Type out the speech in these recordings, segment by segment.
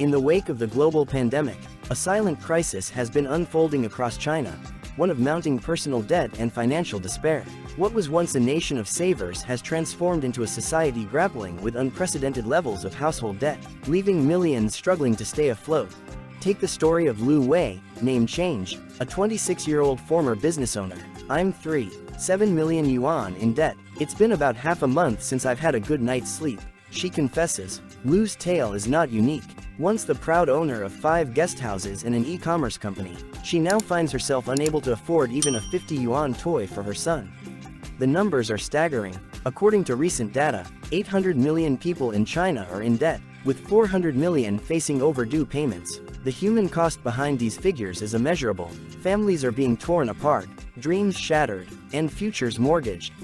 In the wake of the global pandemic, a silent crisis has been unfolding across China, one of mounting personal debt and financial despair. What was once a nation of savers has transformed into a society grappling with unprecedented levels of household debt, leaving millions struggling to stay afloat. Take the story of Lu Wei, name change, a 26-year-old former business owner. "I'm 3.7 million yuan in debt. It's been about half a month since I've had a good night's sleep," she confesses. Lu's tale is not unique. Once the proud owner of 5 guest houses and an e-commerce company, she now finds herself unable to afford even a 50 yuan toy for her son. The numbers are staggering. According to recent data, 800 million people in China are in debt, with 400 million facing overdue payments. The human cost behind these figures is immeasurable. Families are being torn apart, dreams shattered, and futures mortgaged.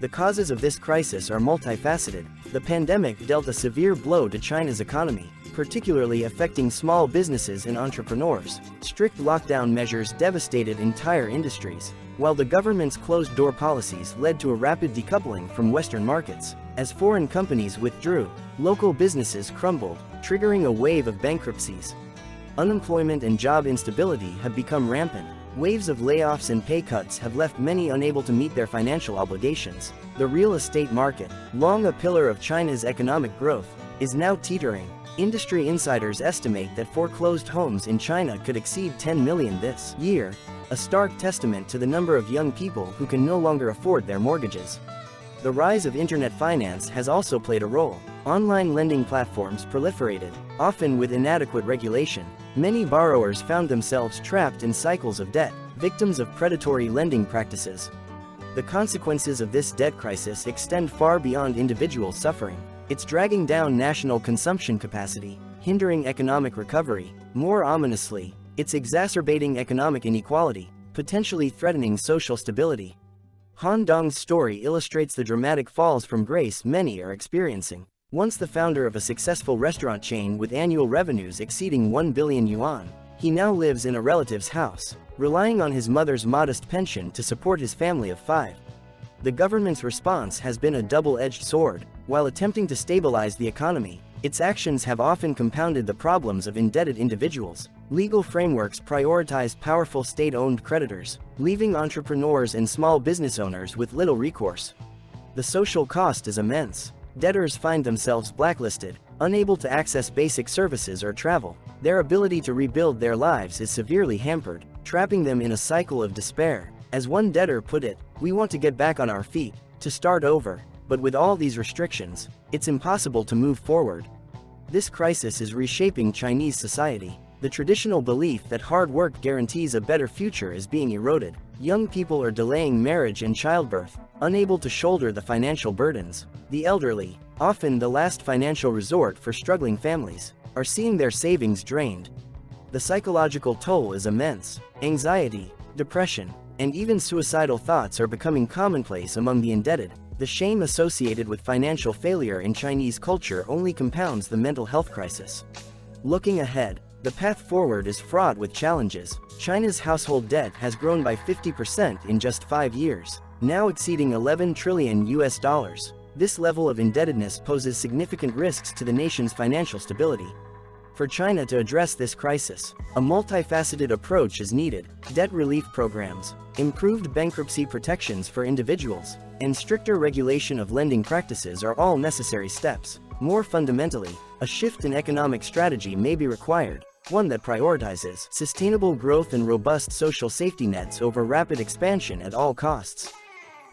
The causes of this crisis are multifaceted. The pandemic dealt a severe blow to China's economy, particularly affecting small businesses and entrepreneurs. Strict lockdown measures devastated entire industries, while the government's closed-door policies led to a rapid decoupling from Western markets. As foreign companies withdrew, local businesses crumbled, triggering a wave of bankruptcies. Unemployment and job instability have become rampant. Waves of layoffs and pay cuts have left many unable to meet their financial obligations. The real estate market, long a pillar of China's economic growth, is now teetering. Industry insiders estimate that foreclosed homes in China could exceed 10 million this year, a stark testament to the number of young people who can no longer afford their mortgages. The rise of internet finance has also played a role. Online lending platforms proliferated, often with inadequate regulation. Many borrowers found themselves trapped in cycles of debt, victims of predatory lending practices. The consequences of this debt crisis extend far beyond individual suffering. It's dragging down national consumption capacity, hindering economic recovery. More ominously, it's exacerbating economic inequality, potentially threatening social stability. Han Dong's story illustrates the dramatic falls from grace many are experiencing. Once the founder of a successful restaurant chain with annual revenues exceeding 1 billion yuan, he now lives in a relative's house, relying on his mother's modest pension to support his family of 5. The government's response has been a double-edged sword. While attempting to stabilize the economy, its actions have often compounded the problems of indebted individuals. Legal frameworks prioritize powerful state-owned creditors, leaving entrepreneurs and small business owners with little recourse. The social cost is immense. Debtors find themselves blacklisted, unable to access basic services or travel. Their ability to rebuild their lives is severely hampered, trapping them in a cycle of despair. As one debtor put it, "We want to get back on our feet, to start over, but with all these restrictions, it's impossible to move forward." This crisis is reshaping Chinese society. The traditional belief that hard work guarantees a better future is being eroded. Young people are delaying marriage and childbirth, unable to shoulder the financial burdens. The elderly, often the last financial resort for struggling families, are seeing their savings drained. The psychological toll is immense. Anxiety, depression, and even suicidal thoughts are becoming commonplace among the indebted. The shame associated with financial failure in Chinese culture only compounds the mental health crisis. Looking ahead, the path forward is fraught with challenges. China's household debt has grown by 50% in just 5 years, now exceeding 11 trillion US. This level of indebtedness poses significant risks to the nation's financial stability. For China to address this crisis, a multifaceted approach is needed. Debt relief programs, improved bankruptcy protections for individuals, and stricter regulation of lending practices are all necessary steps. More fundamentally, a shift in economic strategy may be required, one that prioritizes sustainable growth and robust social safety nets over rapid expansion at all costs.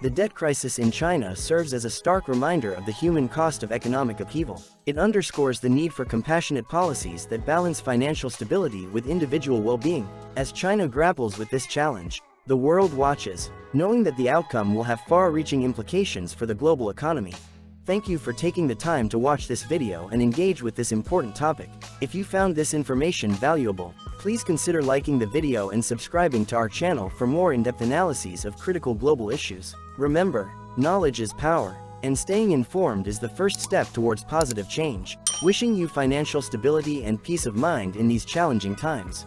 The debt crisis in China serves as a stark reminder of the human cost of economic upheaval. It underscores the need for compassionate policies that balance financial stability with individual well-being. As China grapples with this challenge, the world watches, knowing that the outcome will have far-reaching implications for the global economy. Thank you for taking the time to watch this video and engage with this important topic. If you found this information valuable, please consider liking the video and subscribing to our channel for more in-depth analyses of critical global issues. Remember, knowledge is power, and staying informed is the first step towards positive change. Wishing you financial stability and peace of mind in these challenging times.